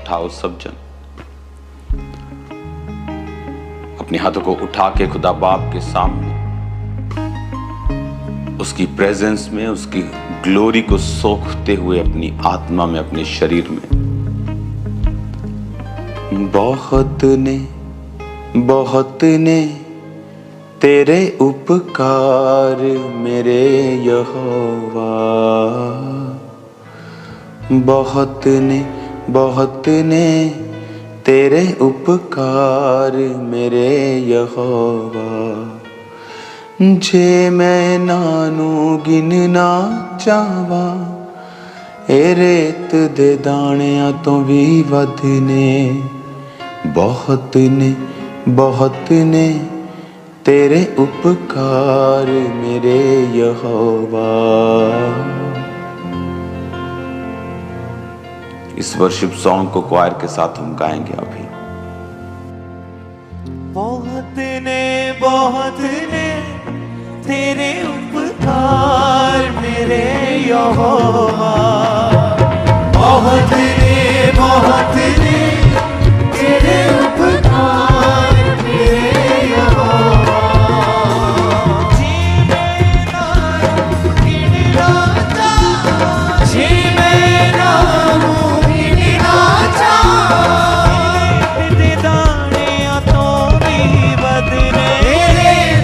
उठाओ सब जन। अपने हाथों को उठा के खुदा बाप के सामने उसकी प्रेजेंस में उसकी ग्लोरी को सोखते हुए अपनी आत्मा में, अपने शरीर में, बहुत ने तेरे उपकार मेरे यहोवा, बहुत ने तेरे उपकार मेरे यहोवा, जे मैं नानू गिनना चाहवा, ए रेत दे दाणियां तो भी वध ने, बहुत ने तेरे उपकार मेरे यहोवा। इस वर्शिप सॉन्ग को क्वायर के साथ हम गाएंगे अभी। बहुत ने तेरे उपकार मेरे यहोवा, बहुत ने तेरे उपकार मेरे यहोवा, जी मैं नाम गिनना चाहता, जी मैं नाम गिनना चाहता, दे दाने तो भी बदने,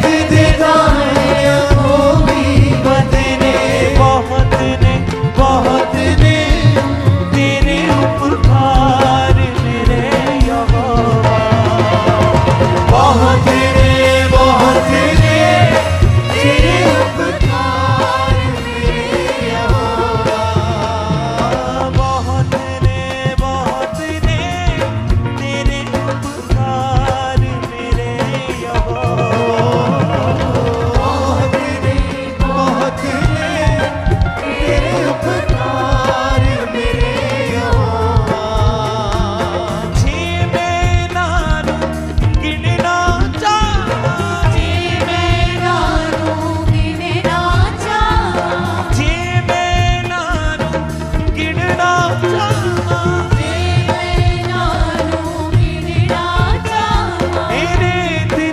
दे दाने तो भी बदने, बहुत ने तेरे उपकार मेरे यहोवा, बहुत ने तेरे उपकार मेरे यहोवा, बहुत ने तेरे उपकार मेरे यहोवा, बहुत ने तेरे उपकार मेरे यहोवा, जी मैं नानू गिनना चाहता, जी मैं नानू गिनना चाहता, जी मैं नानू गिनना चाहता, जी मैं नानू गिनना चाहता, मेरे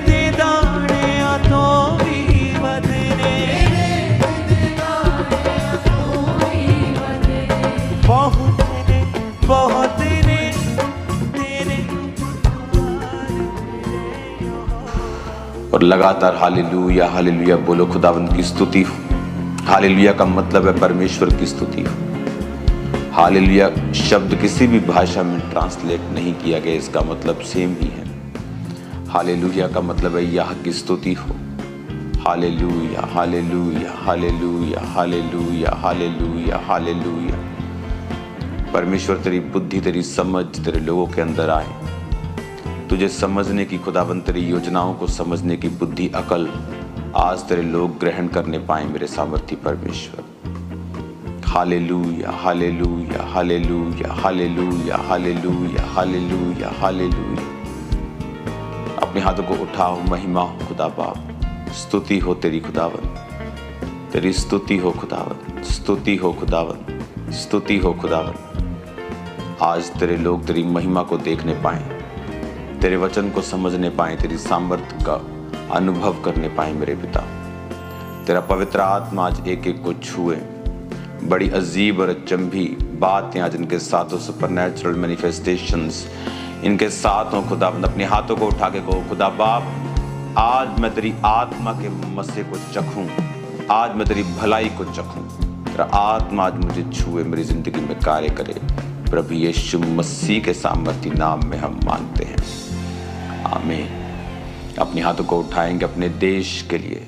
दे दाने तो भी बदने, बहुत ने तेरे और लगातार हालेलुया हालेलुया बोलो, खुदावंद की स्तुति हो। हालेलुया का मतलब है परमेश्वर की स्तुति हो। हालेलुया शब्द किसी भी भाषा में ट्रांसलेट नहीं किया गया, इसका मतलब सेम ही है। हालेलुया का मतलब है यह की स्तुति हो। Hallelujah hallelujah hallelujah hallelujah hallelujah hallelujah. परमेश्वर तेरी बुद्धि, तेरी समझ तेरे लोगों के अंदर आए, तुझे समझने की, खुदावंद तेरी योजनाओं को समझने की बुद्धि, अकल आज तेरे लोग ग्रहण करने पाए मेरे सामर्थी परमेश्वर। Hallelujah hallelujah hallelujah hallelujah hallelujah hallelujah hallelujah. अपने हाथों को उठाओ, महिमा हो खुदा बाप, स्तुति हो तेरी खुदावंद, तेरी स्तुति हो खुदावंद, स्तुति हो खुदावंद, स्तुति हो खुदावंद। आज तेरे लोग तेरी महिमा को देखने पाए, तेरे वचन को समझने पाए, तेरी सामर्थ्य का अनुभव करने पाए मेरे पिता। तेरा पवित्र आत्मा आज एक एक को छुए। बड़ी अजीब और अचंभी बातें आज इनके साथ हो, सुपरनैचुरल मैनिफेस्टेशंस इनके साथ हो खुदावंद। अपने हाथों को उठा के कहो, खुदा बाप आज मैं तेरी आत्मा के मसे को चखूं, आज मैं तेरी भलाई को चखूं। तेरा आत्मा आज मुझे छुए, मेरी जिंदगी में कार्य करे। प्रभु यीशु मसीह के सामर्थी नाम में हम मांगते हैं, आमीन। अपने हाथों को उठाएंगे अपने देश के लिए।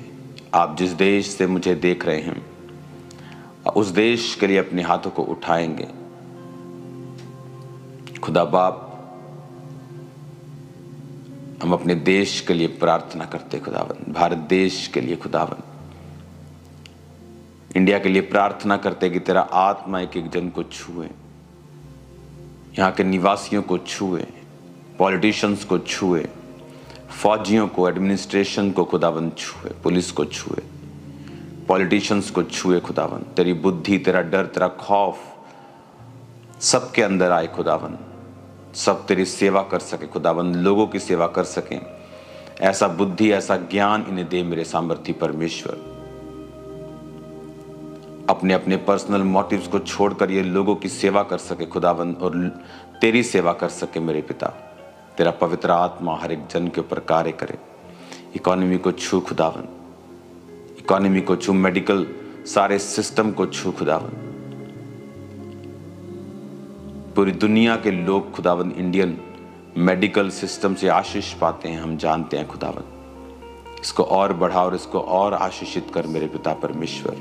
आप जिस देश से मुझे देख रहे हैं, उस देश के लिए अपने हाथों को उठाएंगे। खुदा बाप, हम अपने देश के लिए प्रार्थना करते खुदावन, भारत देश के लिए खुदावन, इंडिया के लिए प्रार्थना करते कि तेरा आत्मा एक एक जन को छुए, यहाँ के निवासियों को छुए, पॉलिटिशियंस को छुए, फौजियों को, एडमिनिस्ट्रेशन को खुदावन छुए, पुलिस को छुए, पॉलिटिशियंस को छुए खुदावन। तेरी बुद्धि, तेरा डर, तेरा खौफ सबके अंदर आए खुदावन। सब तेरी सेवा कर सके खुदाबंद, लोगों की सेवा कर सकें। ऐसा बुद्धि, ऐसा ज्ञान इन्हें दे मेरे सामर्थी परमेश्वर। अपने अपने पर्सनल मोटिव्स को छोड़कर ये लोगों की सेवा कर सके खुदाबंद, और तेरी सेवा कर सके मेरे पिता। तेरा पवित्र आत्मा हर एक जन के ऊपर कार्य करे। इकोनॉमी को छू खुदाबंद, इकोनॉमी को छू, मेडिकल सारे सिस्टम को छू खुदाबंद। पूरी दुनिया के लोग खुदाबंद इंडियन मेडिकल सिस्टम से आशीष पाते हैं, हम जानते हैं खुदाबंद। इसको और बढ़ा और इसको और आशीषित कर मेरे पिता परमेश्वर।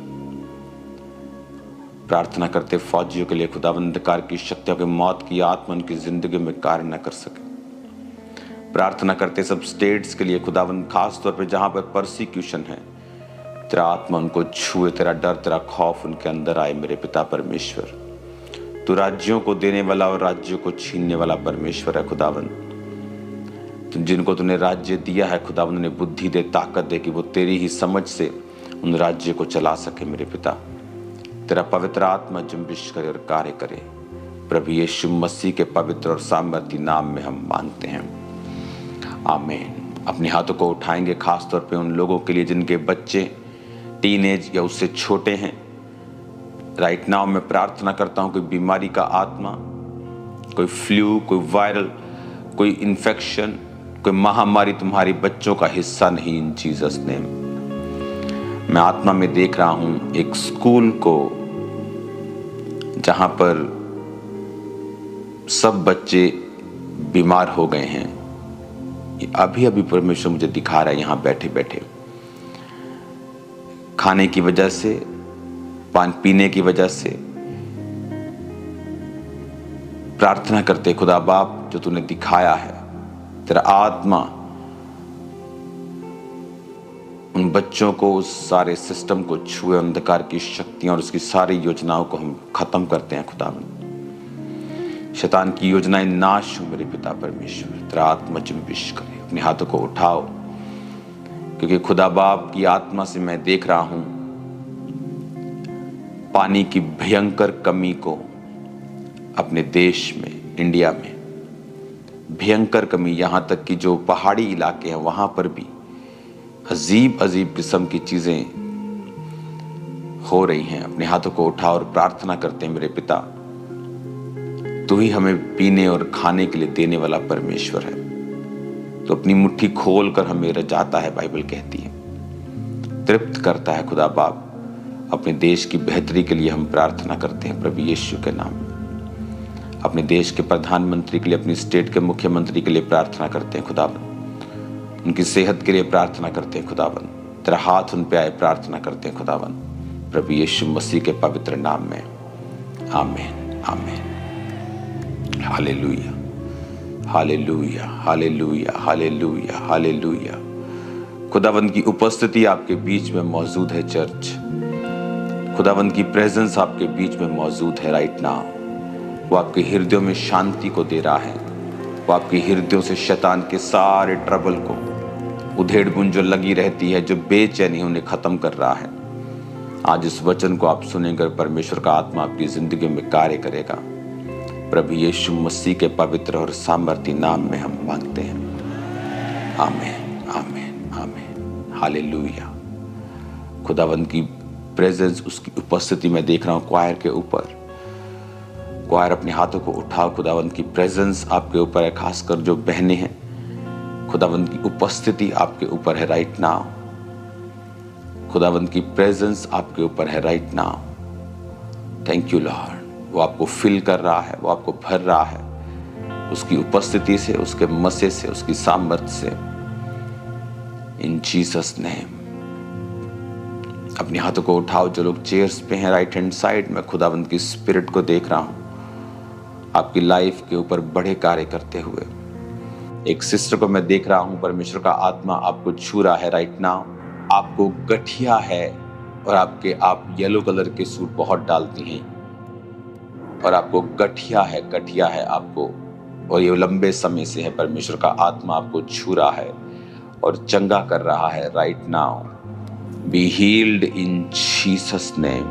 प्रार्थना करते फौजियों के लिए खुदाबंद, अंधकार की शक्तियों के मौत की आत्मा उनकी जिंदगी में कार्य न कर सके। प्रार्थना करते सब स्टेट्स के लिए खुदाबंद, खास तौर पे जहां पर परसिक्यूशन है, तेरा आत्मा उनको छुए, तेरा डर, तेरा खौफ उनके अंदर आए मेरे पिता परमेश्वर। तू राज्यों को देने वाला और राज्यों को छीनने वाला परमेश्वर है खुदाबंद। जिनको तूने राज्य दिया है खुदाबंद, उन्हें बुद्धि दे, ताकत दे कि वो तेरी ही समझ से उन राज्य को चला सके मेरे पिता। तेरा पवित्र आत्मा जुम्बिश करे और कार्य करे। प्रभु यीशु मसीह के पवित्र और सामर्थी नाम में हम मांगते हैं, आमीन। अपने हाथों को उठाएंगे खास तौर पे उन लोगों के लिए जिनके बच्चे टीनेज या उससे छोटे हैं। राइट नाउ मैं प्रार्थना करता हूं, कोई बीमारी का आत्मा, कोई फ्लू, कोई वायरल, कोई इन्फेक्शन, कोई महामारी तुम्हारी बच्चों का हिस्सा नहीं, इन जीसस नेम। मैं आत्मा में देख रहा हूं एक स्कूल को जहां पर सब बच्चे बीमार हो गए हैं। अभी अभी परमेश्वर मुझे दिखा रहा है, यहां बैठे बैठे खाने की वजह से, पान पीने की वजह से। प्रार्थना करते खुदा बाप, जो तूने दिखाया है, तेरा आत्मा उन बच्चों को, उस सारे सिस्टम को छुए, अंधकार की शक्तियां और उसकी सारी योजनाओं को हम खत्म करते हैं खुदावंद। शैतान की योजनाएं नाश हो मेरे पिता परमेश्वर। तेरा आत्मा जुम्बिश करे। अपने हाथों को उठाओ, क्योंकि खुदा बाप की आत्मा से मैं देख रहा हूं पानी की भयंकर कमी को अपने देश में, इंडिया में भयंकर कमी। यहां तक कि जो पहाड़ी इलाके हैं वहां पर भी अजीब अजीब किस्म की चीजें हो रही हैं। अपने हाथों को उठा और प्रार्थना करते हैं मेरे पिता, तू ही हमें पीने और खाने के लिए देने वाला परमेश्वर है। तो अपनी मुट्ठी खोल कर हमें रजाता है, बाइबल कहती है, तृप्त करता है खुदा बाप। अपने देश की बेहतरी के लिए हम प्रार्थना करते हैं प्रभु यीशु के नाम में। अपने देश के प्रधानमंत्री के लिए, अपनी स्टेट के मुख्यमंत्री के लिए प्रार्थना करते हैं खुदाबंद। उनकी सेहत के लिए प्रार्थना करते हैं खुदाबंद। तेरा हाथ उन पे आए, प्रार्थना करते हैं खुदाबंद प्रभु यीशु मसीह के पवित्र नाम में, आमीन आमीन। Hallelujah hallelujah hallelujah hallelujah hallelujah. खुदाबंद की उपस्थिति आपके बीच में मौजूद है चर्च। खुदाबंद की प्रेजेंस आपके बीच में मौजूद है राइट नाउ। वो आपके हृदयों में शांति को दे रहा है। वो आपके हृदयों से शैतान के सारे ट्रबल को, उधेड़ बुन जो लगी रहती है, जो बेचैनी, उन्हें खत्म कर रहा है। आज इस वचन को आप सुनेंगे, परमेश्वर का आत्मा आपकी जिंदगी में कार्य करेगा। प्रभु यीशु मसीह के पवित्र और सामर्थी नाम में हम मांगते हैं, आमीन आमीन आमीन। हालेलुया। खुदावंद की प्रेजेंस, उसकी उपस्थिति में देख रहा हूं क्वायर के ऊपर। क्वायर अपने हाथों को उठाओ, खुदावंद की प्रेजेंस आपके ऊपर है। खासकर जो बहनें हैं, खुदावंद की उपस्थिति आपके ऊपर है राइट नाउ। खुदावंद की प्रेजेंस आपके ऊपर है right now. Thank you Lord. वो आपको फिल कर रहा है, वो आपको भर रहा है उसकी उपस्थिति से, उसके मसे से, उसकी सामर्थ से, इन जीसस नेम। अपने हाथों को उठाओ। जो लोग चेयर्स पे हैं राइट हैंड साइड में, खुदावंद की स्पिरिट को देख रहा हूं आपकी लाइफ के ऊपर बड़े कार्य करते हुए। एक सिस्टर को मैं देख रहा हूं, परमेश्वर का आत्मा आपको छू रहा है राइट नाउ। आपको गठिया है और आप येलो कलर के सूट बहुत डालती हैं और आपको गठिया है आपको, और ये लंबे समय से है। परमेश्वर का आत्मा आपको छू रहा है और चंगा कर रहा है right now. Be healed in Jesus name,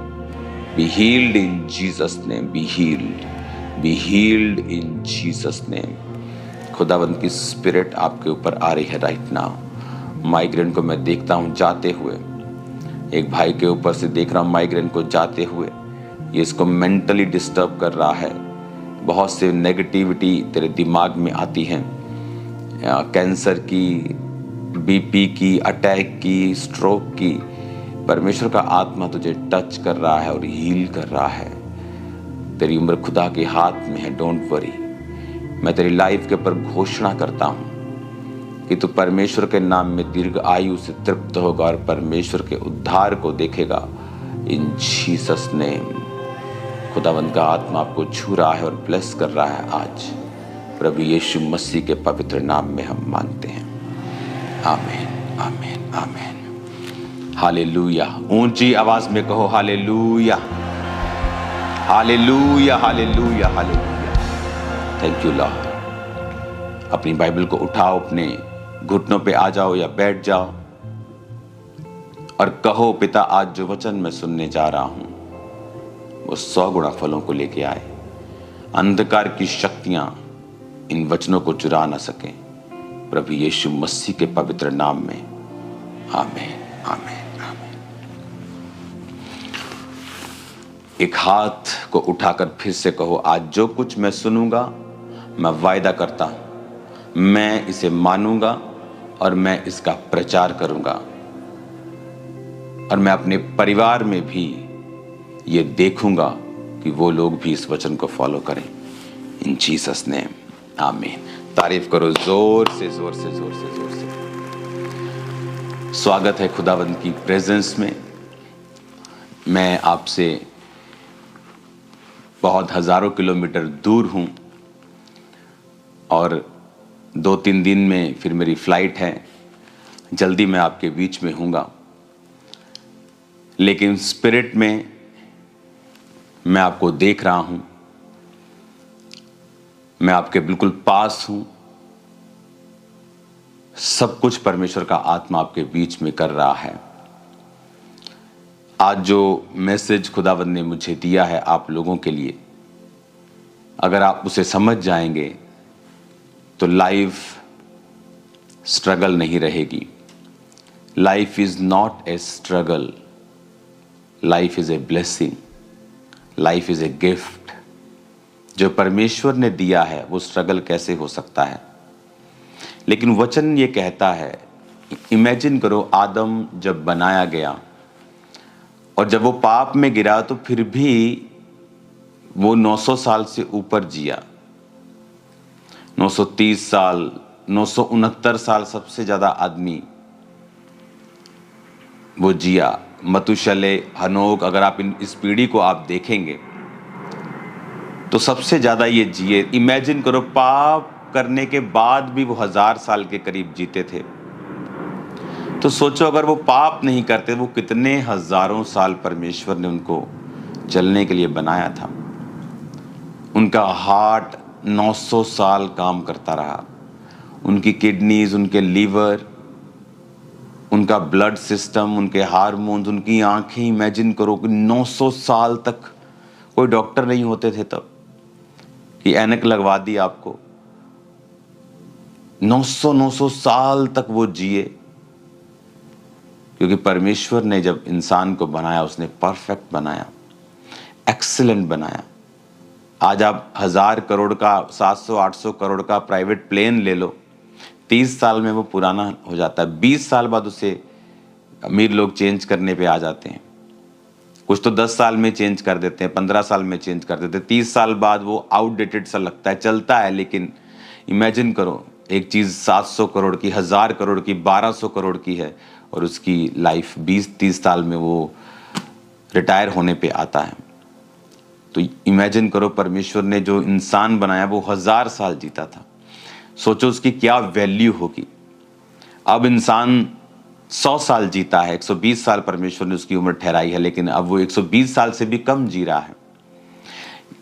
be healed in Jesus name, be healed, be healed in Jesus name. खुदावंद की स्पिरिट आपके ऊपर आ रही है राइट नाउ। माइग्रेन को मैं देखता हूं जाते हुए, एक भाई के ऊपर से देख रहा हूं माइग्रेन को जाते हुए। ये इसको मेंटली डिस्टर्ब कर रहा है। बहुत से नेगेटिविटी तेरे दिमाग में आती है, कैंसर की, बीपी की, अटैक की, स्ट्रोक की। परमेश्वर का आत्मा तुझे टच कर रहा है और हील कर रहा है। तेरी उम्र खुदा के हाथ में है, डोंट वरी। मैं तेरी लाइफ के ऊपर घोषणा करता हूं कि तू परमेश्वर के नाम में दीर्घ आयु से तृप्त होगा और परमेश्वर के उद्धार को देखेगा इन जीसस नेम। खुदावंद का आत्मा आपको छू रहा है और ब्लेस कर रहा है आज। प्रभु यीशु मसीह के पवित्र नाम में हम मांगते हैं, आमीन, आमीन, आमीन। हालेलुया। ऊंची आवाज में कहो hallelujah, hallelujah, hallelujah, hallelujah. Thank you Lord. अपनी बाइबल को उठाओ, अपने घुटनों पे आ जाओ या बैठ जाओ और कहो, पिता आज जो वचन मैं सुनने जा रहा हूं वो 100 गुणा फलों को लेके आए। अंधकार की शक्तियां इन वचनों को चुरा ना सके। प्रभु यीशु मसीह के पवित्र नाम में आमीन, आमीन, आमीन। एक हाथ को उठाकर फिर से कहो, आज जो कुछ मैं सुनूंगा मैं वायदा करता हूं मैं इसे मानूंगा और मैं इसका प्रचार करूंगा और मैं अपने परिवार में भी ये देखूंगा कि वो लोग भी इस वचन को फॉलो करें। इन जीसस नेम, आमीन। तारीफ करो जोर से, जोर से, जोर से, जोर से। स्वागत है खुदावंद की प्रेजेंस में। मैं आपसे बहुत हजारों किलोमीटर दूर हूं और 2-3 दिन में फिर मेरी फ्लाइट है। जल्दी मैं आपके बीच में हूँगा, लेकिन स्पिरिट में मैं आपको देख रहा हूं। मैं आपके बिल्कुल पास हूं। सब कुछ परमेश्वर का आत्मा आपके बीच में कर रहा है। आज जो मैसेज खुदावंद ने मुझे दिया है आप लोगों के लिए, अगर आप उसे समझ जाएंगे तो लाइफ स्ट्रगल नहीं रहेगी। Life is not a struggle, life is a blessing, life is a gift. जो परमेश्वर ने दिया है वो स्ट्रगल कैसे हो सकता है? लेकिन वचन ये कहता है, इमेजिन करो आदम जब बनाया गया और जब वो पाप में गिरा तो फिर भी वो 900 साल से ऊपर जिया। 930 साल, 969 साल सबसे ज्यादा आदमी वो जिया। मतुशले, हनोक, अगर आप इस पीढ़ी को आप देखेंगे तो सबसे ज्यादा ये जिए। इमेजिन करो पाप करने के बाद भी वो 1000 साल के करीब जीते थे। तो सोचो अगर वो पाप नहीं करते वो कितने हजारों साल परमेश्वर ने उनको चलने के लिए बनाया था। उनका हार्ट 900 साल काम करता रहा, उनकी किडनीज, उनके लीवर, उनका ब्लड सिस्टम, उनके हार्मोन्स, उनकी आंखें। इमेजिन करो कि 900 साल तक कोई डॉक्टर नहीं होते थे तब कि ऐनक लगवा दी आपको। 900 साल तक वो जिए, क्योंकि परमेश्वर ने जब इंसान को बनाया उसने परफेक्ट बनाया, एक्सीलेंट बनाया। आज आप 1000 करोड़ का, 700-800 करोड़ का प्राइवेट प्लेन ले लो, 30 साल में वो पुराना हो जाता है। 20 साल बाद उसे अमीर लोग चेंज करने पे आ जाते हैं। कुछ तो 10 साल में चेंज कर देते हैं, 15 साल में चेंज कर देते हैं। 30 साल बाद वो आउटडेटेड सा लगता है, चलता है। लेकिन इमेजिन करो एक चीज़ 700 करोड़ की, 1000 करोड़ की, 1200 करोड़ की है और उसकी लाइफ 20-30 साल में वो रिटायर होने पे आता है। तो इमेजिन करो परमेश्वर ने जो इंसान बनाया वो 1000 साल जीता था। सोचो उसकी क्या वैल्यू होगी। अब इंसान 100 साल जीता है, 120 साल परमेश्वर ने उसकी उम्र ठहराई है, लेकिन अब वो 120 साल से भी कम जी रहा है।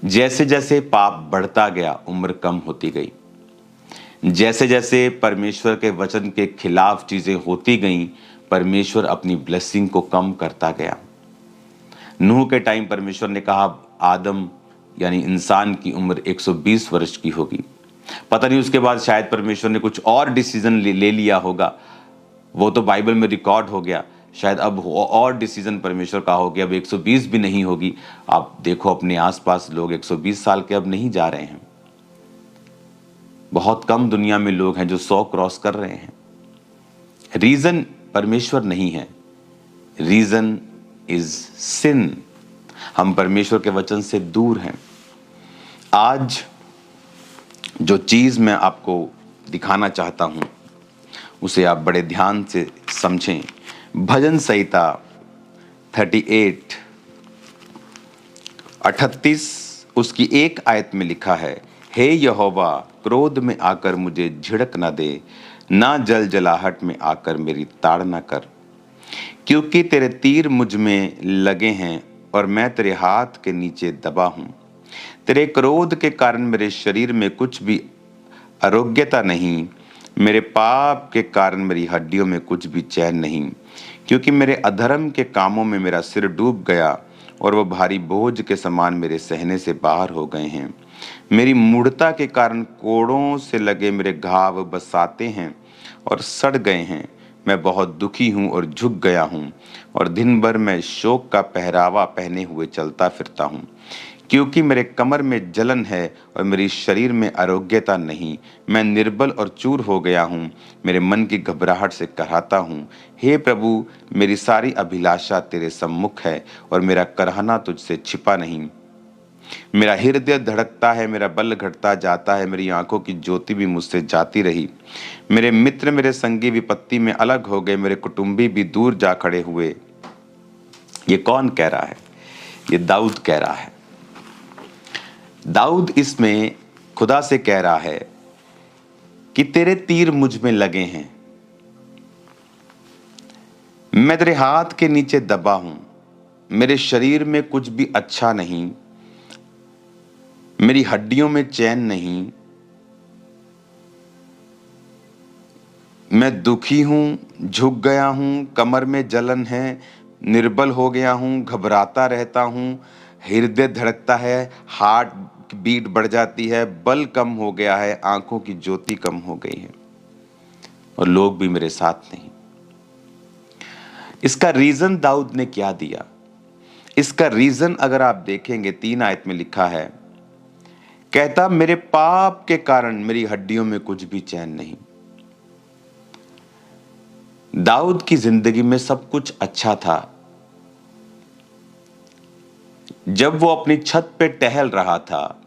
जैसे जैसे पाप बढ़ता गया उम्र कम होती गई। जैसे जैसे परमेश्वर के वचन के खिलाफ चीजें होती गईं, परमेश्वर अपनी ब्लेसिंग को कम करता गया। नूह के टाइम परमेश्वर ने कहा आदम यानी इंसान की उम्र 120 वर्ष की होगी। पता नहीं उसके बाद शायद परमेश्वर ने कुछ और डिसीजन ले लिया होगा, वो तो बाइबल में रिकॉर्ड हो गया। शायद अब और डिसीजन परमेश्वर का हो गया, अब 120 भी नहीं होगी। आप देखो अपने आसपास लोग 120 साल के अब नहीं जा रहे हैं। बहुत कम दुनिया में लोग हैं जो 100 क्रॉस कर रहे हैं। रीजन परमेश्वर नहीं है, रीजन इज सिन। हम परमेश्वर के वचन से दूर हैं। आज जो चीज मैं आपको दिखाना चाहता हूं उसे आप बड़े ध्यान से समझें। भजन संहिता 38 उसकी एक आयत में लिखा है, हे यहोवा क्रोध में आकर मुझे झिड़क न दे, ना जल जलाहट में आकर मेरी ताड़ना कर, क्योंकि तेरे तीर मुझ में लगे हैं और मैं तेरे हाथ के नीचे दबा हूं। तेरे क्रोध के कारण मेरे शरीर में कुछ भी आरोग्यता नहीं, मेरे पाप के कारण मेरी हड्डियों में कुछ भी चैन नहीं, क्योंकि मेरे अधर्म के कामों में मेरा सिर डूब गया और वो भारी बोझ के समान मेरे सहने से बाहर हो गए हैं। मेरी मूढ़ता के कारण कोड़ों से लगे मेरे घाव बसाते हैं और सड़ गए हैं। मैं बहुत दुखी हूँ और झुक गया हूँ और दिन भर मैं शोक का पहरावा पहने हुए चलता फिरता हूँ, क्योंकि मेरे कमर में जलन है और मेरी शरीर में आरोग्यता नहीं। मैं निर्बल और चूर हो गया हूँ, मेरे मन की घबराहट से कराहता हूँ। हे प्रभु, मेरी सारी अभिलाषा तेरे सम्मुख है और मेरा कराहना तुझसे छिपा नहीं। मेरा हृदय धड़कता है, मेरा बल घटता जाता है, मेरी आंखों की ज्योति भी मुझसे जाती रही। मेरे मित्र मेरे संगी विपत्ति में अलग हो गए, मेरे कुटुंबी भी दूर जा खड़े हुए। ये कौन कह रहा है? ये दाऊद कह रहा है। दाऊद इसमें खुदा से कह रहा है कि तेरे तीर मुझ में लगे हैं, मैं तेरे हाथ के नीचे दबा हूं, मेरे शरीर में कुछ भी अच्छा नहीं, मेरी हड्डियों में चैन नहीं, मैं दुखी हूं, झुक गया हूं, कमर में जलन है, निर्बल हो गया हूं, घबराता रहता हूं, हृदय धड़कता है, हार्ट बीट बढ़ जाती है, बल कम हो गया है, आंखों की ज्योति कम हो गई है और लोग भी मेरे साथ नहीं। इसका रीजन दाऊद ने क्या दिया? इसका रीजन अगर आप देखेंगे 3 आयत में लिखा है, कहता मेरे पाप के कारण मेरी हड्डियों में कुछ भी चैन नहीं। दाऊद की जिंदगी में सब कुछ अच्छा था। जब वो अपनी छत पे टहल रहा था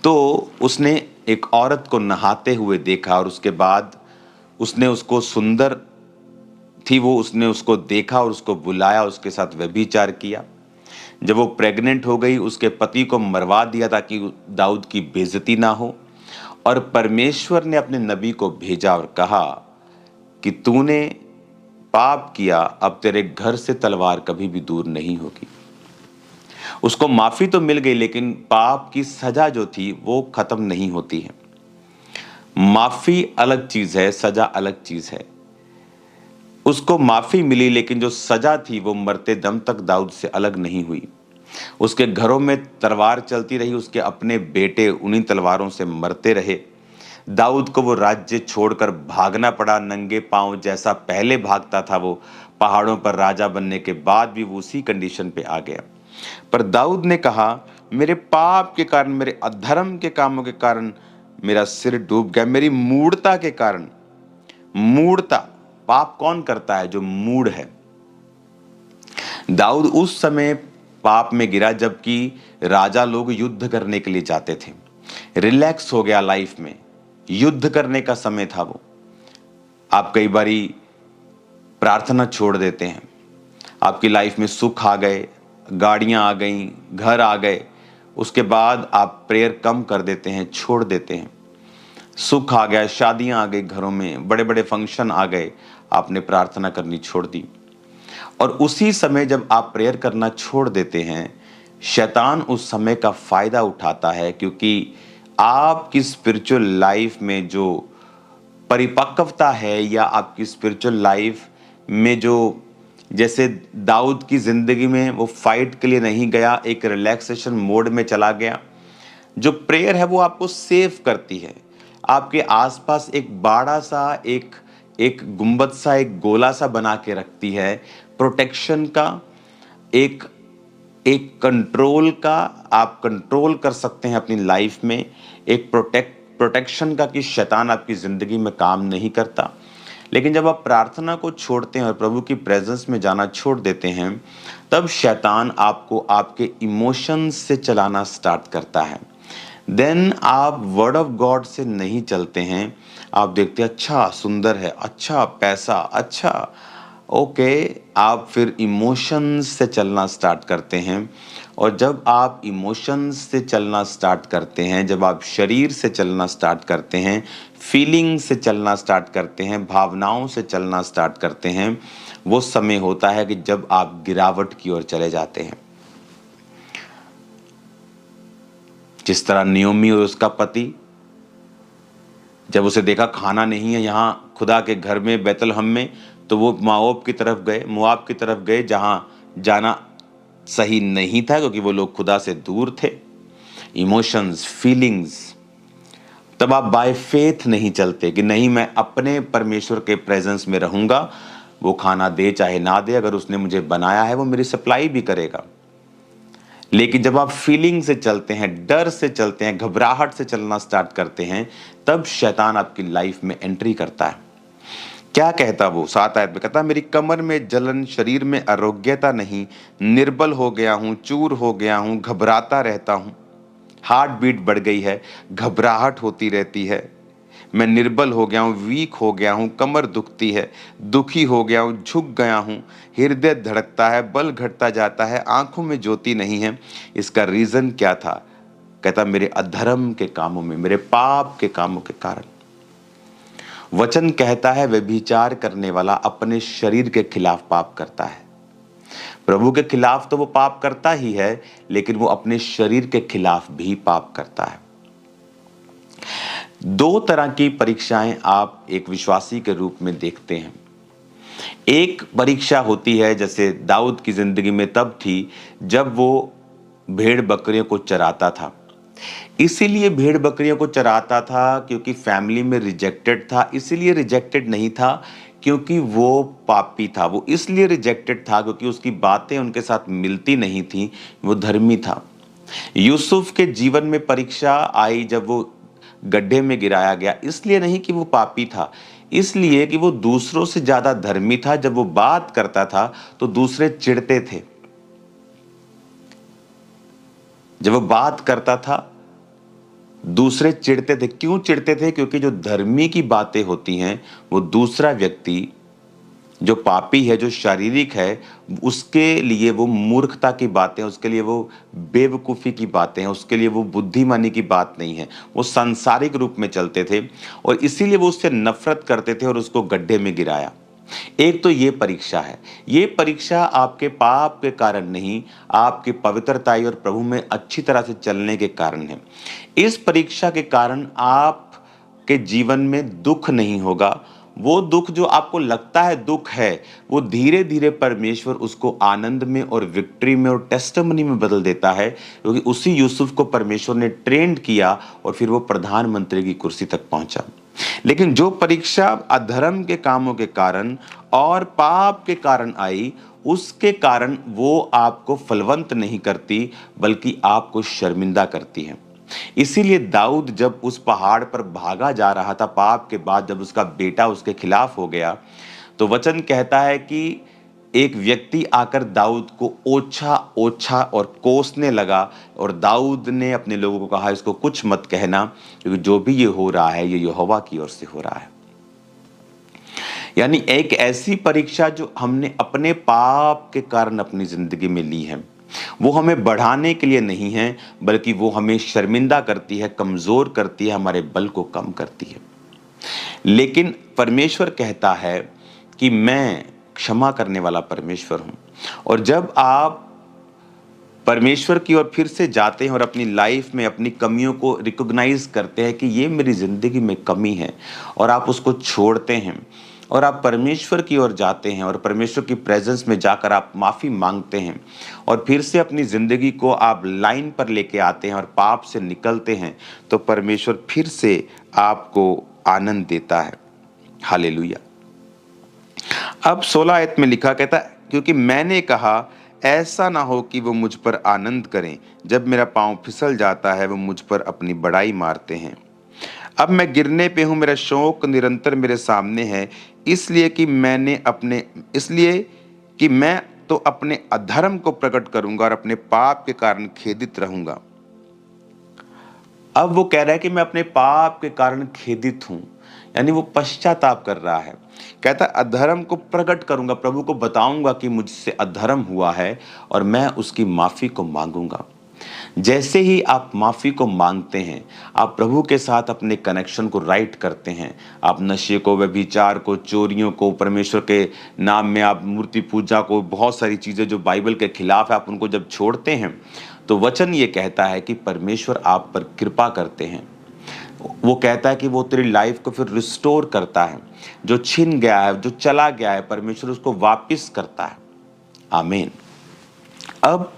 तो उसने एक औरत को नहाते हुए देखा और उसके बाद उसने उसको सुंदर थी वो, उसने उसको देखा और उसको बुलाया, उसके साथ व्यभिचार किया। जब वो प्रेग्नेंट हो गई उसके पति को मरवा दिया ताकि दाऊद की बेइज्जती ना हो, और परमेश्वर ने अपने नबी को भेजा और कहा कि तूने पाप किया, अब तेरे घर से तलवार कभी भी दूर नहीं होगी। उसको माफी तो मिल गई लेकिन पाप की सजा जो थी वो खत्म नहीं होती है। माफी अलग चीज है, सजा अलग चीज है। उसको माफी मिली लेकिन जो सजा थी वो मरते दम तक दाऊद से अलग नहीं हुई। उसके घरों में तलवार चलती रही, उसके अपने बेटे उन्हीं तलवारों से मरते रहे। दाऊद को वो राज्य छोड़कर भागना पड़ा नंगे पांव, जैसा पहले भागता था वो पहाड़ों पर राजा बनने के बाद भी वो उसी कंडीशन पे आ गया। पर दाऊद ने कहा मेरे पाप के कारण, मेरे अधर्म के कामों के कारण मेरा सिर डूब गया, मेरी मूढ़ता के कारण। मूढ़ता, पाप कौन करता है? जो मूढ़ है। दाऊद उस समय पाप में गिरा जबकि राजा लोग युद्ध करने के लिए जाते थे। रिलैक्स हो गया लाइफ में, युद्ध करने का समय था वो। आप कई बारी प्रार्थना छोड़ देते हैं, आपकी लाइफ में सुख आ गए, गाड़ियां आ गई, घर आ गए, उसके बाद आप प्रेयर कम कर देते हैं, छोड़ देते हैं। सुख आ गया, शादियां आ गई, घरों में बड़े बड़े फंक्शन आ गए, आपने प्रार्थना करनी छोड़ दी। और उसी समय जब आप प्रेयर करना छोड़ देते हैं, शैतान उस समय का फायदा उठाता है, क्योंकि आपकी स्पिरिचुअल लाइफ में जो परिपक्वता है या आपकी स्पिरिचुअल लाइफ में जो जैसे दाऊद की जिंदगी में वो फाइट के लिए नहीं गया, एक रिलैक्सेशन मोड में चला गया। जो प्रेयर है वो आपको सेव करती है, आपके आसपास एक बाड़ा सा, एक एक गुंबद सा, एक गोला सा बना के रखती है, प्रोटेक्शन का, एक एक कंट्रोल का। आप कंट्रोल कर सकते हैं अपनी लाइफ में, एक प्रोटेक्शन का कि शैतान आपकी ज़िंदगी में काम नहीं करता। लेकिन जब आप प्रार्थना को छोड़ते हैं और प्रभु की प्रेजेंस में जाना छोड़ देते हैं, तब शैतान आपको आपके इमोशंस से चलाना स्टार्ट करता है। देन आप वर्ड ऑफ गॉड से नहीं चलते हैं। आप देखते हैं अच्छा सुंदर है, अच्छा पैसा, अच्छा ओके, आप फिर इमोशंस से चलना स्टार्ट करते हैं। और जब आप इमोशंस से चलना स्टार्ट करते हैं, जब आप शरीर से चलना स्टार्ट करते हैं, फीलिंग से चलना स्टार्ट करते हैं, भावनाओं से चलना स्टार्ट करते हैं, वो समय होता है कि जब आप गिरावट की ओर चले जाते हैं। जिस तरह नियोमी और उसका पति, जब उसे देखा खाना नहीं है यहाँ खुदा के घर में बैतलहम में, तो वो मोआब की तरफ गए जहां जाना सही नहीं था, क्योंकि वो लोग खुदा से दूर थे। Emotions, feelings. तब आप बाय फेथ नहीं चलते कि नहीं मैं अपने परमेश्वर के प्रेजेंस में रहूंगा, वो खाना दे चाहे ना दे, अगर उसने मुझे बनाया है वो मेरी सप्लाई भी करेगा। लेकिन जब आप फीलिंग से चलते हैं, डर से चलते हैं, घबराहट से चलना स्टार्ट करते हैं, तब शैतान आपकी लाइफ में एंट्री करता है। क्या कहता वो 7 आयत में, कहता मेरी कमर में जलन, शरीर में आरोग्यता नहीं, निर्बल हो गया हूँ, चूर हो गया हूँ, घबराता रहता हूँ। हार्ट बीट बढ़ गई है, घबराहट होती रहती है, मैं निर्बल हो गया हूँ, वीक हो गया हूँ, कमर दुखती है, दुखी हो गया हूँ, झुक गया हूँ, हृदय धड़कता है, बल घटता जाता है, आंखों में ज्योति नहीं है। इसका रीजन क्या था? कहता मेरे अधर्म के कामों में, मेरे पाप के कामों के कारण। वचन कहता है व्यभिचार करने वाला अपने शरीर के खिलाफ पाप करता है। प्रभु के खिलाफ तो वो पाप करता ही है, लेकिन वो अपने शरीर के खिलाफ भी पाप करता है। 2 तरह की परीक्षाएं आप एक विश्वासी के रूप में देखते हैं। एक परीक्षा होती है जैसे दाऊद की जिंदगी में तब थी जब वो भेड़ बकरियों को चराता था। इसीलिए भेड़ बकरियों को चराता था क्योंकि फैमिली में रिजेक्टेड था। इसीलिए रिजेक्टेड नहीं था क्योंकि वो पापी था। वो इसलिए रिजेक्टेड था क्योंकि उसकी बातें उनके साथ मिलती नहीं थी। वो धर्मी था। यूसुफ के जीवन में परीक्षा आई जब वो गड्ढे में गिराया गया, इसलिए नहीं कि वो पापी था, इसलिए कि वो दूसरों से ज्यादा धर्मी था। जब वो बात करता था तो दूसरे चिढ़ते थे। जब वो बात करता था दूसरे चिढ़ते थे। क्यों चिढ़ते थे? क्योंकि जो धर्मी की बातें होती हैं वो दूसरा व्यक्ति जो पापी है, जो शारीरिक है, उसके लिए वो मूर्खता की बातें, उसके लिए वो बेवकूफ़ी की बातें हैं, उसके लिए वो बुद्धिमानी की बात नहीं है। वो सांसारिक रूप में चलते थे और इसीलिए वो उससे नफरत करते थे और उसको गड्ढे में गिराया। एक तो ये परीक्षा है। ये परीक्षा आपके पाप के कारण नहीं, आपकी पवित्रताई और प्रभु में अच्छी तरह से चलने के कारण है। इस परीक्षा के कारण आपके जीवन में दुख नहीं होगा। वो दुख जो आपको लगता है दुख है, वो धीरे धीरे परमेश्वर उसको आनंद में और विक्ट्री में और टेस्टिमनी में बदल देता है, क्योंकि उसी यूसुफ को परमेश्वर ने ट्रेंड किया और फिर वो प्रधानमंत्री की कुर्सी तक पहुंचा। लेकिन जो परीक्षा अधर्म के कामों के कारण और पाप के कारण आई, उसके कारण वो आपको फलवंत नहीं करती बल्कि आपको शर्मिंदा करती है। इसीलिए दाऊद जब उस पहाड़ पर भागा जा रहा था पाप के बाद, जब उसका बेटा उसके खिलाफ हो गया, तो वचन कहता है कि एक व्यक्ति आकर दाऊद को ओछा ओछा और कोसने लगा और दाऊद ने अपने लोगों को कहा इसको कुछ मत कहना, क्योंकि जो भी ये हो रहा है ये यहोवा की ओर से हो रहा है। यानी एक ऐसी परीक्षा जो हमने अपने पाप के कारण अपनी जिंदगी में ली है, वो हमें बढ़ाने के लिए नहीं है, बल्कि वो हमें शर्मिंदा करती है, कमजोर करती है, हमारे बल को कम करती है। लेकिन परमेश्वर कहता है कि मैं क्षमा करने वाला परमेश्वर हूं। और जब आप परमेश्वर की ओर फिर से जाते हैं और अपनी लाइफ में अपनी कमियों को रिकॉग्नाइज करते हैं कि ये मेरी जिंदगी में कमी है, और आप उसको छोड़ते हैं और आप परमेश्वर की ओर जाते हैं और परमेश्वर की प्रेजेंस में जाकर आप माफ़ी मांगते हैं और फिर से अपनी ज़िंदगी को आप लाइन पर लेके आते हैं और पाप से निकलते हैं, तो परमेश्वर फिर से आपको आनंद देता है। हालेलुया। अब 16 आयत में लिखा कहता है, क्योंकि मैंने कहा ऐसा ना हो कि वो मुझ पर आनंद करें, जब मेरा पाँव फिसल जाता है वो मुझ पर अपनी बड़ाई मारते हैं। अब मैं गिरने पे हूँ, मेरा शोक निरंतर मेरे सामने है, इसलिए कि मैं तो अपने अधर्म को प्रकट करूंगा और अपने पाप के कारण खेदित रहूंगा। अब वो कह रहा है कि मैं अपने पाप के कारण खेदित हूं, यानी वो पश्चाताप कर रहा है। कहता है अधर्म को प्रकट करूंगा, प्रभु को बताऊंगा कि मुझसे अधर्म हुआ है और मैं उसकी माफी को मांगूंगा। जैसे ही आप माफी को मांगते हैं, आप प्रभु के साथ अपने कनेक्शन को राइट करते हैं। आप नशे को, व्यभिचार को, चोरियों को, परमेश्वर के नाम में आप मूर्ति पूजा को, बहुत सारी चीजें जो बाइबल के खिलाफ है, आप उनको जब छोड़ते हैं, तो वचन ये कहता है कि परमेश्वर आप पर कृपा करते हैं। वो कहता है कि वो तेरी लाइफ को फिर रिस्टोर करता है। जो छिन गया है, जो चला गया है, परमेश्वर उसको वापस करता है। आमीन। अब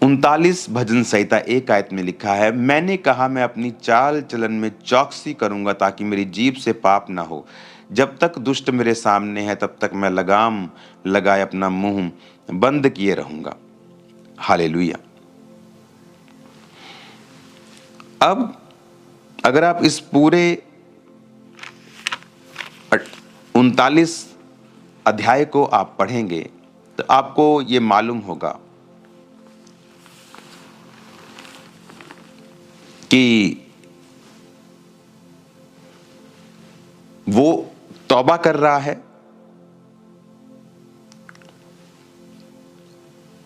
39 भजन संहिता 1 आयत में लिखा है, मैंने कहा मैं अपनी चाल चलन में चौकसी करूंगा ताकि मेरी जीभ से पाप ना हो। जब तक दुष्ट मेरे सामने है तब तक मैं लगाम लगाए अपना मुंह बंद किए रहूंगा। हालेलुया। अब अगर आप इस पूरे 39 अध्याय को आप पढ़ेंगे तो आपको ये मालूम होगा कि वो तौबा कर रहा है,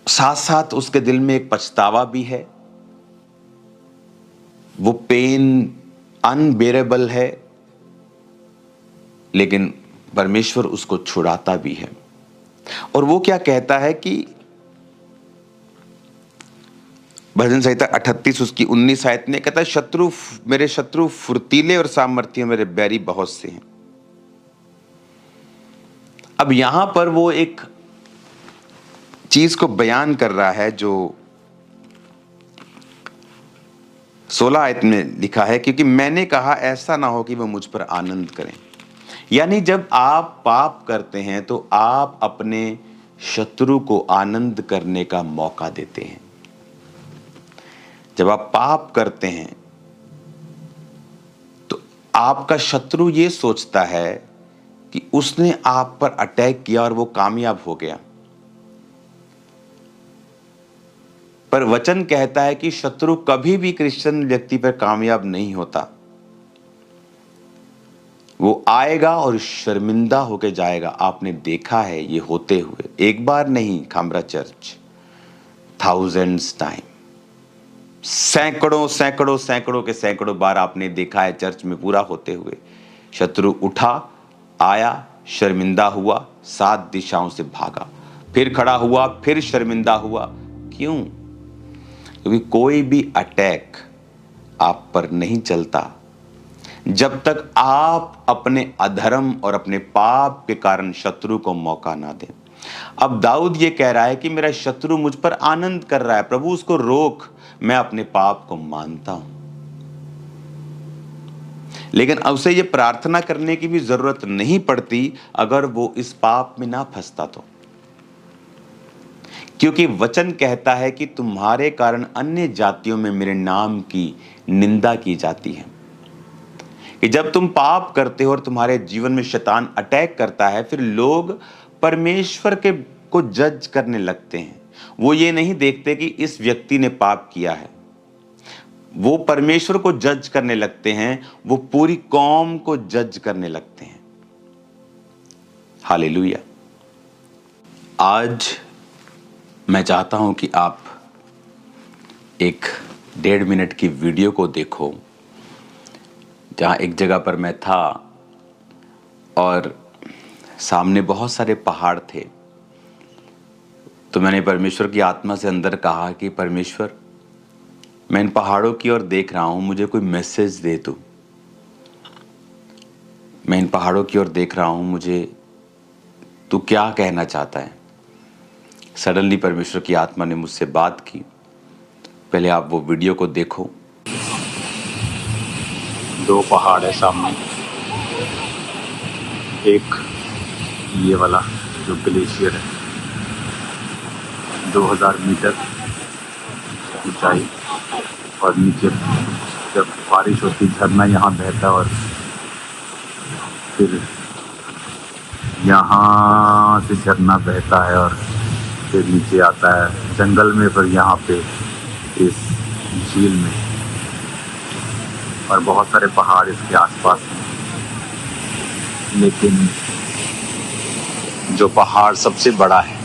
साथ साथ उसके दिल में एक पछतावा भी है। वो पेन अनबेरेबल है, लेकिन परमेश्वर उसको छुड़ाता भी है। और वो क्या कहता है कि भजन संहिता 38 उसकी 19 आयत में कहता है, मेरे शत्रु फुर्तीले और सामर्थी, मेरे बैरी बहुत से हैं। अब यहां पर वो एक चीज को बयान कर रहा है जो 16 आयत में लिखा है, क्योंकि मैंने कहा ऐसा ना हो कि वो मुझ पर आनंद करें। यानी जब आप पाप करते हैं तो आप अपने शत्रु को आनंद करने का मौका देते हैं। जब आप पाप करते हैं तो आपका शत्रु ये सोचता है कि उसने आप पर अटैक किया और वो कामयाब हो गया। पर वचन कहता है कि शत्रु कभी भी क्रिश्चियन व्यक्ति पर कामयाब नहीं होता। वो आएगा और शर्मिंदा होकर जाएगा। आपने देखा है ये होते हुए, एक बार नहीं खामरा चर्च, थाउजेंड्स टाइम, सैकड़ों के सैकड़ों बार आपने देखा है चर्च में पूरा होते हुए। शत्रु उठा, आया, शर्मिंदा हुआ, 7 दिशाओं से भागा, फिर खड़ा हुआ, फिर शर्मिंदा हुआ। क्यों? क्योंकि कोई भी अटैक आप पर नहीं चलता जब तक आप अपने अधर्म और अपने पाप के कारण शत्रु को मौका ना दें। अब दाऊद ये कह रहा है कि मेरा शत्रु मुझ पर आनंद कर रहा है, प्रभु उसको रोक, मैं अपने पाप को मानता हूं। लेकिन उसे ये प्रार्थना करने की भी जरूरत नहीं पड़ती अगर वो इस पाप में ना फंसता तो, क्योंकि वचन कहता है कि तुम्हारे कारण अन्य जातियों में मेरे नाम की निंदा की जाती है। कि जब तुम पाप करते हो और तुम्हारे जीवन में शैतान अटैक करता है, फिर लोग परमेश्वर को जज करने लगते हैं। वो ये नहीं देखते कि इस व्यक्ति ने पाप किया है, वो परमेश्वर को जज करने लगते हैं, वो पूरी कौम को जज करने लगते हैं। हालेलुया। आज मैं चाहता हूं कि आप एक 1.5 मिनट की वीडियो को देखो, जहां एक जगह पर मैं था और सामने बहुत सारे पहाड़ थे। तो मैंने परमेश्वर की आत्मा से अंदर कहा कि परमेश्वर, मैं इन पहाड़ों की ओर देख रहा हूं, मुझे कोई मैसेज दे तू। मैं इन पहाड़ों की ओर देख रहा हूं, मुझे तू क्या कहना चाहता है। सडनली परमेश्वर की आत्मा ने मुझसे बात की। पहले आप वो वीडियो को देखो। दो पहाड़ है सामने, एक ये वाला जो ग्लेशियर है, 2000 मीटर ऊंचाई, और नीचे जब बारिश होती झरना यहाँ बहता है और फिर यहाँ से झरना बहता है और फिर नीचे आता है जंगल में, पर यहाँ पे इस झील में, और बहुत सारे पहाड़ इसके आसपास हैं। लेकिन जो पहाड़ सबसे बड़ा है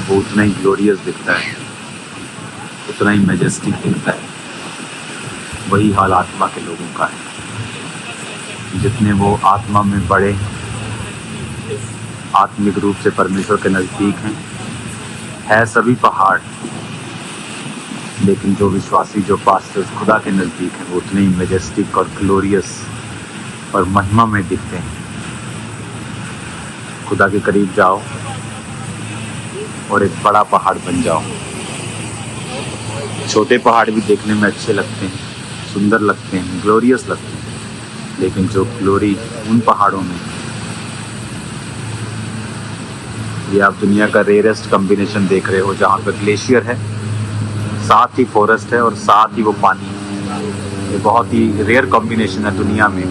वो उतना ही ग्लोरियस दिखता है, उतना ही मैजेस्टिक दिखता है। वही हाल आत्मा के लोगों का है। जितने वो आत्मा में बड़े, आत्मिक रूप से परमेश्वर के नज़दीक है सभी पहाड़, लेकिन जो विश्वासी, जो पास्टर्स खुदा के नज़दीक हैं, वो उतने ही मैजेस्टिक और ग्लोरियस और महिमा में दिखते हैं। खुदा के करीब जाओ और एक बड़ा पहाड़ बन जाओ। छोटे पहाड़ भी देखने में अच्छे लगते हैं, सुंदर लगते हैं, ग्लोरियस लगते हैं, लेकिन जो ग्लोरी उन पहाड़ों में, ये आप दुनिया का रेयरेस्ट कॉम्बिनेशन देख रहे हो, जहाँ पे ग्लेशियर है, साथ ही फॉरेस्ट है और साथ ही वो पानी है। ये बहुत ही रेयर कॉम्बिनेशन है दुनिया में,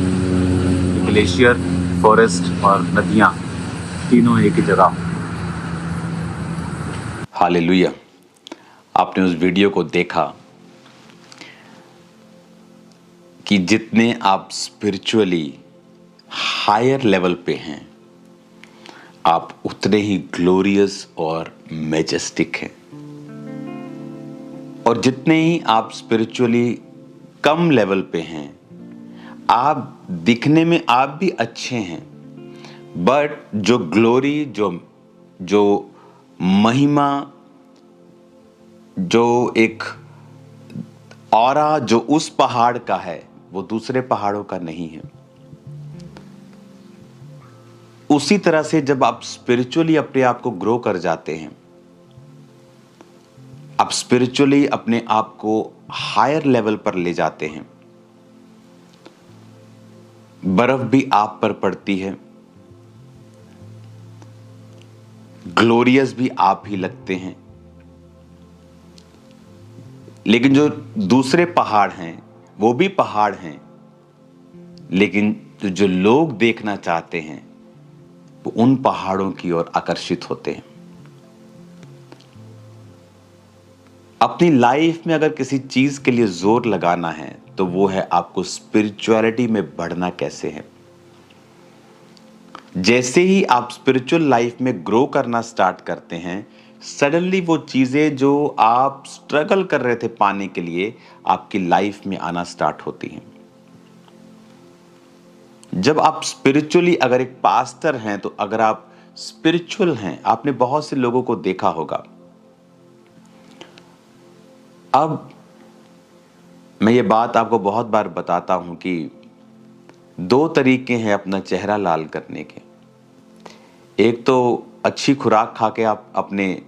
ग्लेशियर, फॉरेस्ट और नदियाँ तीनों एक ही जगह। हालेलुया। आपने उस वीडियो को देखा कि जितने आप स्पिरिचुअली हायर लेवल पे हैं, आप उतने ही ग्लोरियस और मैजेस्टिक हैं। और जितने ही आप स्पिरिचुअली कम लेवल पे हैं, आप दिखने में आप भी अच्छे हैं, बट जो ग्लोरी, जो महिमा, जो एक ऑरा जो उस पहाड़ का है, वो दूसरे पहाड़ों का नहीं है। उसी तरह से जब आप स्पिरिचुअली अपने आप को ग्रो कर जाते हैं, आप स्पिरिचुअली अपने आप को हायर लेवल पर ले जाते हैं, बर्फ भी आप पर पड़ती है, ग्लोरियस भी आप ही लगते हैं। लेकिन जो दूसरे पहाड़ हैं वो भी पहाड़ हैं, लेकिन जो लोग देखना चाहते हैं वो उन पहाड़ों की ओर आकर्षित होते हैं। अपनी लाइफ में अगर किसी चीज के लिए जोर लगाना है तो वो है आपको स्पिरिचुअलिटी में बढ़ना कैसे है। जैसे ही आप स्पिरिचुअल लाइफ में ग्रो करना स्टार्ट करते हैं, सडनली वो चीजें जो आप स्ट्रगल कर रहे थे पाने के लिए, आपकी लाइफ में आना स्टार्ट होती हैं। जब आप स्पिरिचुअली, अगर एक पास्टर हैं तो अगर आप स्पिरिचुअल हैं, आपने बहुत से लोगों को देखा होगा। अब मैं ये बात आपको बहुत बार बताता हूं कि 2 तरीके हैं अपना चेहरा लाल करने के। एक तो अच्छी खुराक खा के आप अपने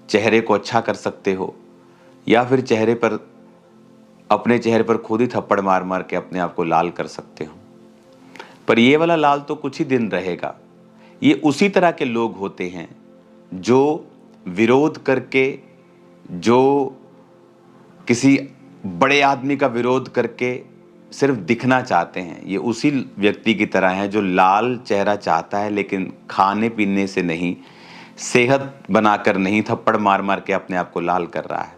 चेहरे को अच्छा कर सकते हो, या फिर अपने चेहरे पर खुद ही थप्पड़ मार मार के अपने आप को लाल कर सकते हो। पर ये वाला लाल तो कुछ ही दिन रहेगा। ये उसी तरह के लोग होते हैं जो विरोध करके, जो किसी बड़े आदमी का विरोध करके सिर्फ दिखना चाहते हैं। ये उसी व्यक्ति की तरह है जो लाल चेहरा चाहता है, लेकिन खाने पीने से नहीं, सेहत बनाकर नहीं, थप्पड़ मार मार के अपने आप को लाल कर रहा है।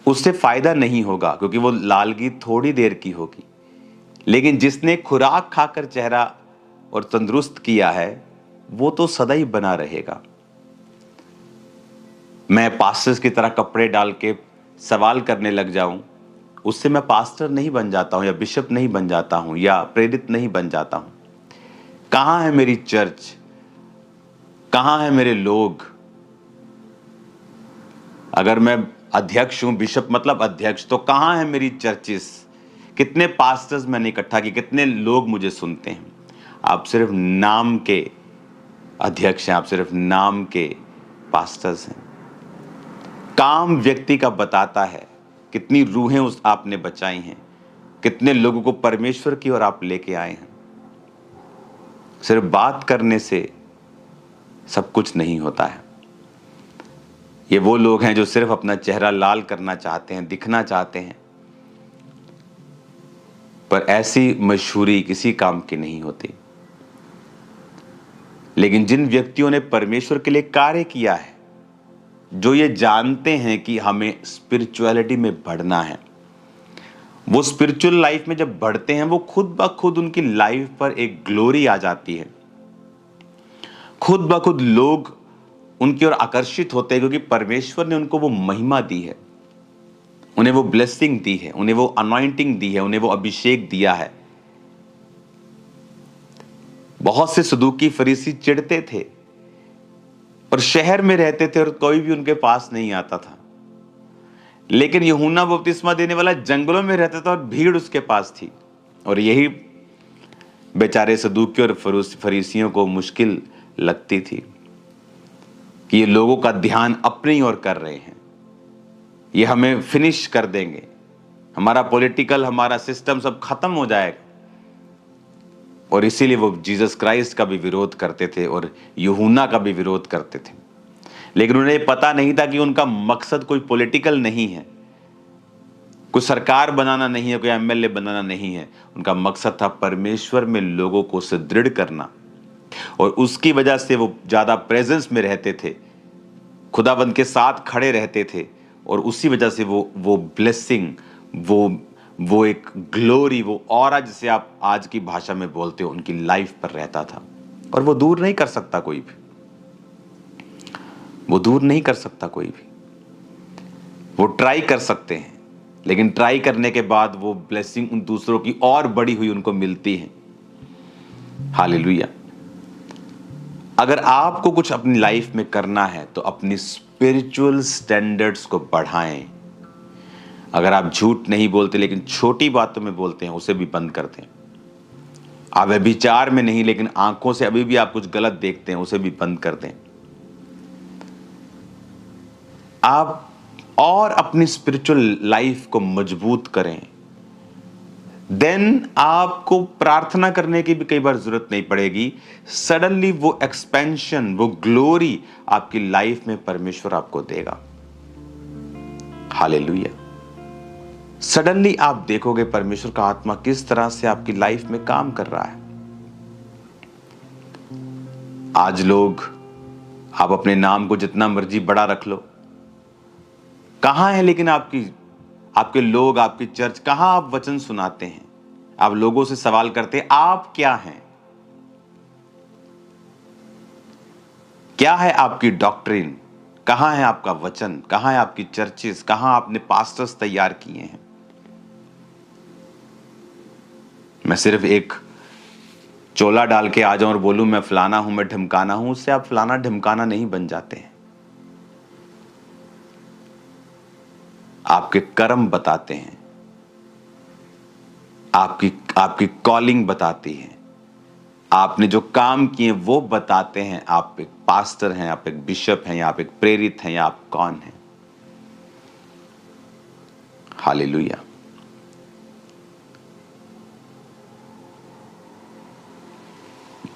उससे फायदा नहीं होगा, क्योंकि वो लालगी थोड़ी देर की होगी। लेकिन जिसने खुराक खाकर चेहरा और तंदुरुस्त किया है, वो तो सदा ही बना रहेगा। मैं पास्टर्स की तरह कपड़े डाल के सवाल करने लग जाऊं, उससे मैं पास्टर नहीं बन जाता हूं, या बिशप नहीं बन जाता हूं, या प्रेरित नहीं बन जाता हूं। कहां है मेरी चर्च? कहां है मेरे लोग? अगर मैं अध्यक्ष हूं, बिशप मतलब अध्यक्ष, तो कहां है मेरी चर्चिस? कितने पास्टर्स मैंने इकट्ठा किए, कितने लोग मुझे सुनते हैं। आप सिर्फ नाम के अध्यक्ष हैं, आप सिर्फ नाम के पास्टर्स हैं। काम व्यक्ति का बताता है कितनी रूहें उस आपने बचाई हैं, कितने लोगों को परमेश्वर की ओर आप लेके आए हैं। सिर्फ बात करने से सब कुछ नहीं होता है। ये वो लोग हैं जो सिर्फ अपना चेहरा लाल करना चाहते हैं, दिखना चाहते हैं, पर ऐसी मशहूरी किसी काम की नहीं होती। लेकिन जिन व्यक्तियों ने परमेश्वर के लिए कार्य किया है, जो ये जानते हैं कि हमें स्पिरिचुअलिटी में बढ़ना है, वो स्पिरिचुअल लाइफ में जब बढ़ते हैं, वो खुद ब खुद उनकी लाइफ पर एक ग्लोरी आ जाती है। खुद ब खुद लोग उनकी ओर आकर्षित होते हैं, क्योंकि परमेश्वर ने उनको वो महिमा दी है, उन्हें वो ब्लेसिंग दी है, उन्हें वो अनॉइंटिंग दी है, उन्हें वो अभिषेक दिया है। बहुत से सदूकी फरीसी चिढ़ते थे और शहर में रहते थे और कोई भी उनके पास नहीं आता था। लेकिन यूहन्ना बपतिस्मा देने वाला जंगलों में रहता था और भीड़ उसके पास थी। और यही बेचारे सदूकी और फरीसियों को मुश्किल लगती थी कि ये लोगों का ध्यान अपनी ओर कर रहे हैं, ये हमें फिनिश कर देंगे, हमारा पॉलिटिकल, हमारा सिस्टम सब खत्म हो जाएगा। और इसीलिए वो जीसस क्राइस्ट का भी विरोध करते थे और यूहन्ना का भी विरोध करते थे। लेकिन उन्हें पता नहीं था कि उनका मकसद कोई पॉलिटिकल नहीं है, कोई सरकार बनाना नहीं है, कोई एमएलए बनाना नहीं है। उनका मकसद था परमेश्वर में लोगों को सुदृढ़ करना, और उसकी वजह से वो ज्यादा प्रेजेंस में रहते थे, खुदाबंद के साथ खड़े रहते थे, और उसी वजह से वो ब्लेसिंग, वो एक ग्लोरी, वो ऑरा जिसे आप आज की भाषा में बोलते हो, उनकी लाइफ पर रहता था। और वो दूर नहीं कर सकता कोई भी, वो दूर नहीं कर सकता कोई भी। वो ट्राई कर सकते हैं, लेकिन ट्राई करने के बाद वो ब्लेसिंग उन दूसरों की और बड़ी हुई उनको मिलती है। हालेलुया। अगर आपको कुछ अपनी लाइफ में करना है तो अपनी स्पिरिचुअल स्टैंडर्ड्स को बढ़ाएं। अगर आप झूठ नहीं बोलते लेकिन छोटी बातों में बोलते हैं, उसे भी बंद कर दें। आप व्यभिचार में नहीं, लेकिन आंखों से अभी भी आप कुछ गलत देखते हैं, उसे भी बंद कर दें। आप और अपनी स्पिरिचुअल लाइफ को मजबूत करें। देन आपको प्रार्थना करने की भी कई बार जरूरत नहीं पड़ेगी। सडनली वो एक्सपेंशन, वो ग्लोरी आपकी लाइफ में परमेश्वर आपको देगा। हालेलुया। सडनली आप देखोगे परमेश्वर का आत्मा किस तरह से आपकी लाइफ में काम कर रहा है। आज लोग, आप अपने नाम को जितना मर्जी बड़ा रख लो, कहां है लेकिन आपके लोग, आपकी चर्च, कहां आप वचन सुनाते हैं? आप लोगों से सवाल करते हैं, आप क्या हैं? क्या है आपकी डॉक्ट्रिन? कहां है आपका वचन? कहां है आपकी चर्चेस? कहां आपने पास्टर्स तैयार किए हैं? मैं सिर्फ एक चोला डाल के आ जाऊं और बोलूं मैं फलाना हूं, मैं ढिमकाना हूं, उससे आप फलाना ढिमकाना नहीं बन जाते हैं। आपके कर्म बताते हैं, आपकी कॉलिंग बताती है, आपने जो काम किए वो बताते हैं। आप एक पास्टर हैं, आप एक बिशप हैं, या आप एक प्रेरित हैं, या आप कौन हैं? हालेलुया।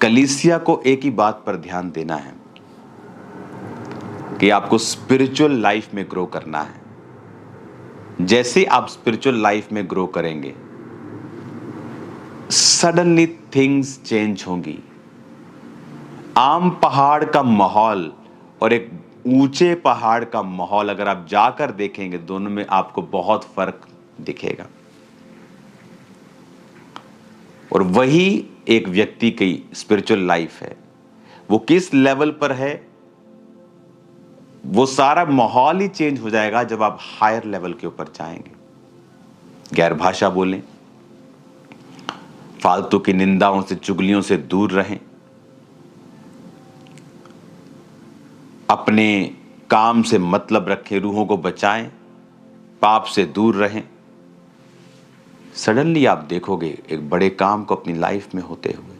कलीसिया को एक ही बात पर ध्यान देना है कि आपको स्पिरिचुअल लाइफ में ग्रो करना है। जैसे आप स्पिरिचुअल लाइफ में ग्रो करेंगे, सडनली थिंग्स चेंज होंगी। आम पहाड़ का माहौल और एक ऊंचे पहाड़ का माहौल अगर आप जाकर देखेंगे, दोनों में आपको बहुत फर्क दिखेगा। और वही एक व्यक्ति की स्पिरिचुअल लाइफ है। वो किस लेवल पर है, वो सारा माहौल ही चेंज हो जाएगा जब आप हायर लेवल के ऊपर जाएंगे। गैर भाषा बोलें, फालतू की निंदाओं से, चुगलियों से दूर रहें, अपने काम से मतलब रखें, रूहों को बचाएं, पाप से दूर रहें। सडनली आप देखोगे एक बड़े काम को अपनी लाइफ में होते हुए।